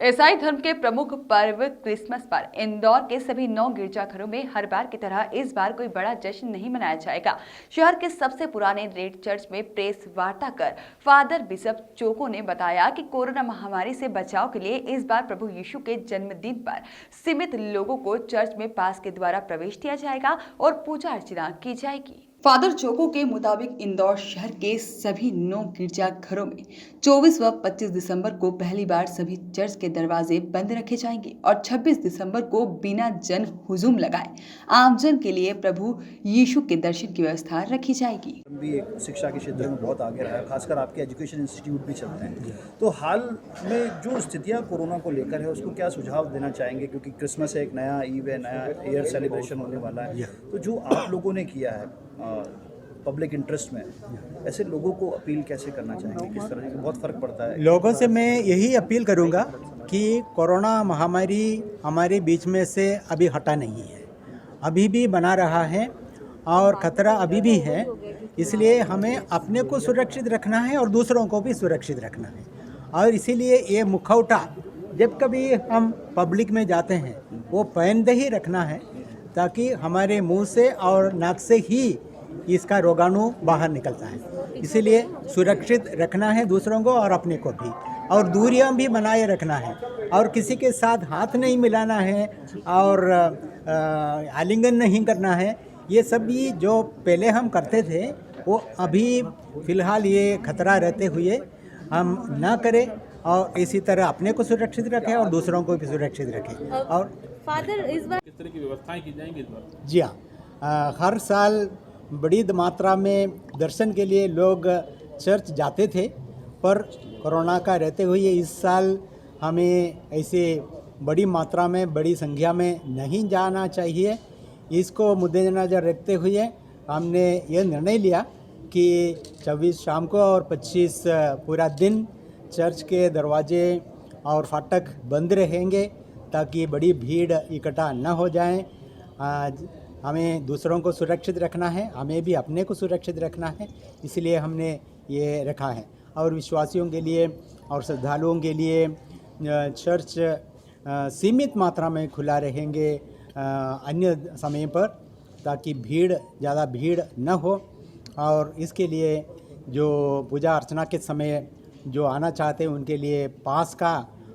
ईसाई धर्म के प्रमुख पर्व क्रिसमस पर इंदौर के सभी 9 गिरजाघरों में हर बार की तरह इस बार कोई बड़ा जश्न नहीं मनाया जाएगा। शहर के सबसे पुराने रेड चर्च में प्रेस वार्ता कर फादर बिशप चोको ने बताया कि कोरोना महामारी से बचाव के लिए इस बार प्रभु यीशु के जन्मदिन पर सीमित लोगों को चर्च में पास के द्वारा प्रवेश दिया जाएगा और पूजा अर्चना की जाएगी। फादर चोको के मुताबिक इंदौर शहर के सभी 9 गिरजाघरों में 24 व 25 दिसंबर को पहली बार सभी चर्च के दरवाजे बंद रखे जाएंगे और 26 दिसंबर को बिना जन हुजूम लगाए आमजन के लिए प्रभु यीशु के दर्शन की व्यवस्था रखी जाएगी। भी एक शिक्षा के क्षेत्र में बहुत आगे रहा है, खासकर आपके एजुकेशन इंस्टीट्यूट भी चलते हैं। तो हाल में जो स्थितियां कोरोना को लेकर है उसको क्या सुझाव देना चाहेंगे, क्योंकि क्रिसमस है, एक नया ईव है, नया ईयर सेलिब्रेशन होने वाला है। तो जो आप लोगों ने किया है पब्लिक इंटरेस्ट में, ऐसे लोगों को अपील कैसे करना चाहेंगे, किस तरह से बहुत फ़र्क पड़ता है? लोगों से मैं यही अपील करूंगा कि कोरोना महामारी हमारे बीच में से अभी हटा नहीं है, अभी भी बना रहा है और ख़तरा अभी भी है। इसलिए हमें अपने को सुरक्षित रखना है और दूसरों को भी सुरक्षित रखना है। और इसीलिए ये मुखौटा जब कभी हम पब्लिक में जाते हैं वो पहनते ही रखना है, ताकि हमारे मुंह से और नाक से ही इसका रोगाणु बाहर निकलता है। इसीलिए सुरक्षित रखना है दूसरों को और अपने को भी, और दूरियां भी बनाए रखना है, और किसी के साथ हाथ नहीं मिलाना है और आलिंगन नहीं करना है। ये सब भी जो पहले हम करते थे वो अभी फ़िलहाल ये खतरा रहते हुए हम ना करें, और इसी तरह अपने को सुरक्षित रखें और दूसरों को भी सुरक्षित रखें। और फादर इस बार किस तरह की व्यवस्थाएं की जाएंगी इस बार? जी हाँ, हर साल बड़ी मात्रा में दर्शन के लिए लोग चर्च जाते थे, पर कोरोना का रहते हुए इस साल हमें ऐसे बड़ी मात्रा में, बड़ी संख्या में नहीं जाना चाहिए। इसको मद्देनज़र रखते हुए हमने यह निर्णय लिया कि 24 शाम को और 25 पूरा दिन चर्च के दरवाजे और फाटक बंद रहेंगे, ताकि बड़ी भीड़ इकट्ठा न हो जाए। हमें दूसरों को सुरक्षित रखना है, हमें भी अपने को सुरक्षित रखना है, इसलिए हमने ये रखा है। और विश्वासियों के लिए और श्रद्धालुओं के लिए चर्च सीमित मात्रा में खुला रहेंगे अन्य समय पर, ताकि ज़्यादा भीड़ न हो। और इसके लिए जो पूजा अर्चना के समय जो आना चाहते हैं उनके लिए पास का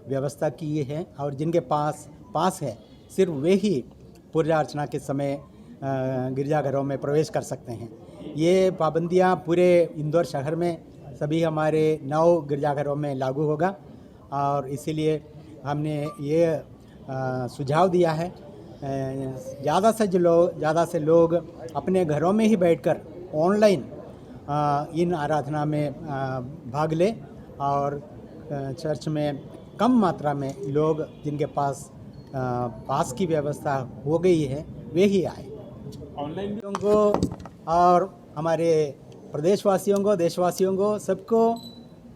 व्यवस्था की है, और जिनके पास है सिर्फ वे ही पूजा अर्चना के समय गिरजाघरों में प्रवेश कर सकते हैं। ये पाबंदियां पूरे इंदौर शहर में सभी हमारे 9 गिरजाघरों में लागू होगा, और इसीलिए हमने ये सुझाव दिया है ज़्यादा से लोग अपने घरों में ही बैठकर ऑनलाइन इन आराधना में भाग लें, और चर्च में कम मात्रा में लोग जिनके पास की व्यवस्था हो गई है वे ही आए। ऑनलाइन को और हमारे प्रदेशवासियों को, देशवासियों को, सबको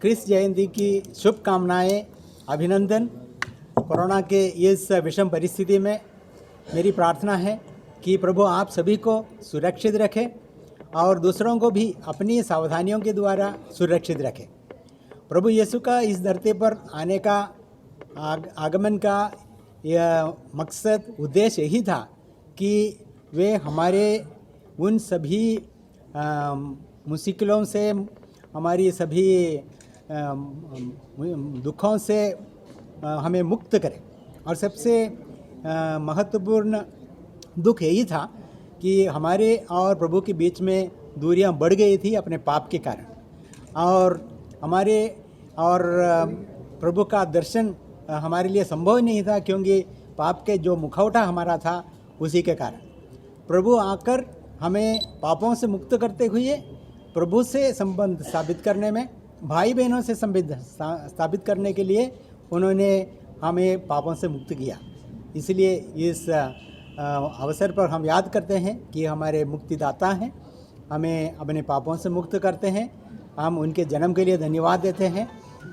क्रिस जयंती की शुभकामनाएं, अभिनंदन। कोरोना के इस विषम परिस्थिति में मेरी प्रार्थना है कि प्रभु आप सभी को सुरक्षित रखें और दूसरों को भी अपनी सावधानियों के द्वारा सुरक्षित रखें। प्रभु यीशु का इस धरती पर आने का आगमन का यह मकसद, उद्देश्य यही था कि वे हमारे उन सभी मुश्किलों से, हमारी सभी दुखों से हमें मुक्त करें। और सबसे महत्वपूर्ण दुख यही था कि हमारे और प्रभु के बीच में दूरियां बढ़ गई थी अपने पाप के कारण, और हमारे और प्रभु का दर्शन हमारे लिए संभव नहीं था, क्योंकि पाप के जो मुखौटा हमारा था उसी के कारण। प्रभु आकर हमें पापों से मुक्त करते हुए प्रभु से संबंध स्थापित करने में, भाई बहनों से संबंध स्थापित करने के लिए उन्होंने हमें पापों से मुक्त किया। इसलिए इस अवसर पर हम याद करते हैं कि हमारे मुक्तिदाता हैं, हमें अपने पापों से मुक्त करते हैं। हम उनके जन्म के लिए धन्यवाद देते हैं,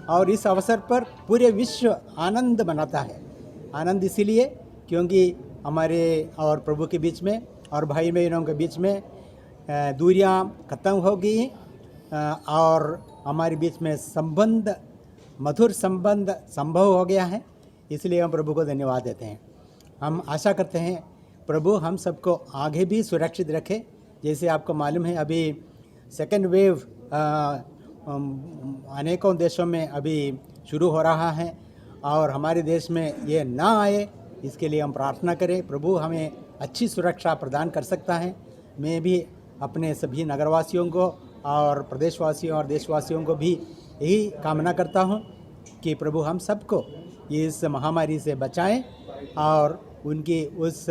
और इस अवसर पर पूरे विश्व आनंद मनाता है। आनंद इसीलिए क्योंकि हमारे और प्रभु के बीच में और भाई बहनों के बीच में दूरियां ख़त्म हो गई, और हमारे बीच में संबंध, मधुर संबंध संभव हो गया है। इसलिए हम प्रभु को धन्यवाद देते हैं। हम आशा करते हैं प्रभु हम सबको आगे भी सुरक्षित रखे। जैसे आपको मालूम है अभी सेकेंड वेव अनेकों देशों में अभी शुरू हो रहा है और हमारे देश में ये ना आए इसके लिए हम प्रार्थना करें। प्रभु हमें अच्छी सुरक्षा प्रदान कर सकता है। मैं भी अपने सभी नगरवासियों को और प्रदेशवासियों और देशवासियों को भी यही कामना करता हूँ कि प्रभु हम सबको इस महामारी से बचाएं और उनकी उस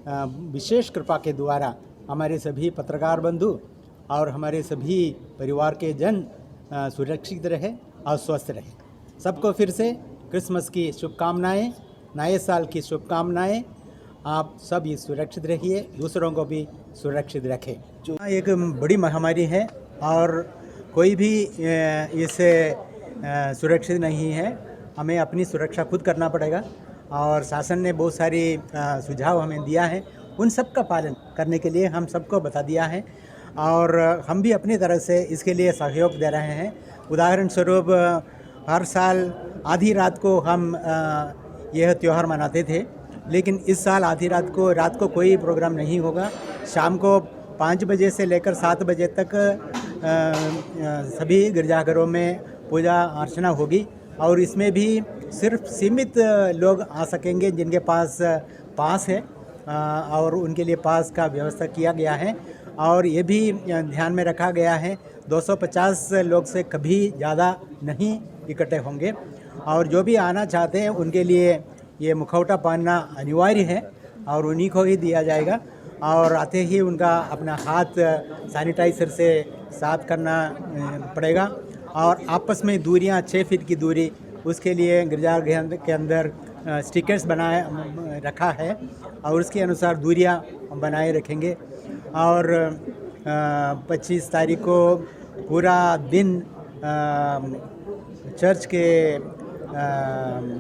विशेष कृपा के द्वारा हमारे सभी पत्रकार बंधु और हमारे सभी परिवार के जन सुरक्षित रहे और स्वस्थ रहे। सबको फिर से क्रिसमस की शुभकामनाएं, नए साल की शुभकामनाएं। आप सब ये सुरक्षित रहिए, दूसरों को भी सुरक्षित रखें। जो एक बड़ी महामारी है और कोई भी इससे सुरक्षित नहीं है। हमें अपनी सुरक्षा खुद करना पड़ेगा और शासन ने बहुत सारी सुझाव हमें दिया है, उन सब का पालन करने के लिए हम सबको बता दिया है और हम भी अपनी तरफ से इसके लिए सहयोग दे रहे हैं। उदाहरण स्वरूप हर साल आधी रात को हम यह त्यौहार मनाते थे, लेकिन इस साल आधी रात को कोई प्रोग्राम नहीं होगा। शाम को 5 बजे से लेकर 7 बजे तक सभी गिरजाघरों में पूजा अर्चना होगी और इसमें भी सिर्फ सीमित लोग आ सकेंगे जिनके पास है और उनके लिए पास का व्यवस्था किया गया है और ये भी ध्यान में रखा गया है 250 लोग से कभी ज़्यादा नहीं इकट्ठे होंगे और जो भी आना चाहते हैं उनके लिए ये मुखौटा पहनना अनिवार्य है और उन्हीं को ही दिया जाएगा और आते ही उनका अपना हाथ सैनिटाइजर से साफ करना पड़ेगा और आपस में दूरियां 6 फीट की दूरी उसके लिए गिरजाघर के अंदर स्टिकर्स बनाए रखा है और उसके अनुसार दूरियां बनाए रखेंगे और 25 तारीख को पूरा दिन चर्च के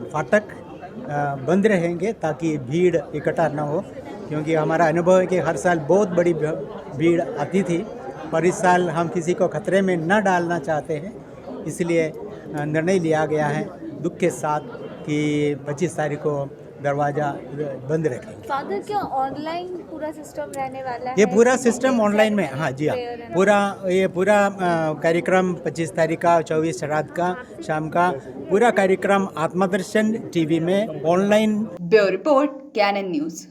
फाटक बंद रहेंगे ताकि भीड़ इकट्ठा ना हो, क्योंकि हमारा अनुभव है कि हर साल बहुत बड़ी भीड़ आती थी पर इस साल हम किसी को खतरे में न डालना चाहते हैं, इसलिए निर्णय लिया गया है दुख के साथ कि 25 तारीख को दरवाज़ा बंद रखेंगे। फादर क्या ऑनलाइन पूरा सिस्टम रहने वाला है? ये पूरा सिस्टम ऑनलाइन में, हाँ जी हाँ, पूरा कार्यक्रम 25 तारीख का 24 श्राद्ध का शाम का पूरा कार्यक्रम आत्मदर्शन टीवी में online. Bureau report, Canon news.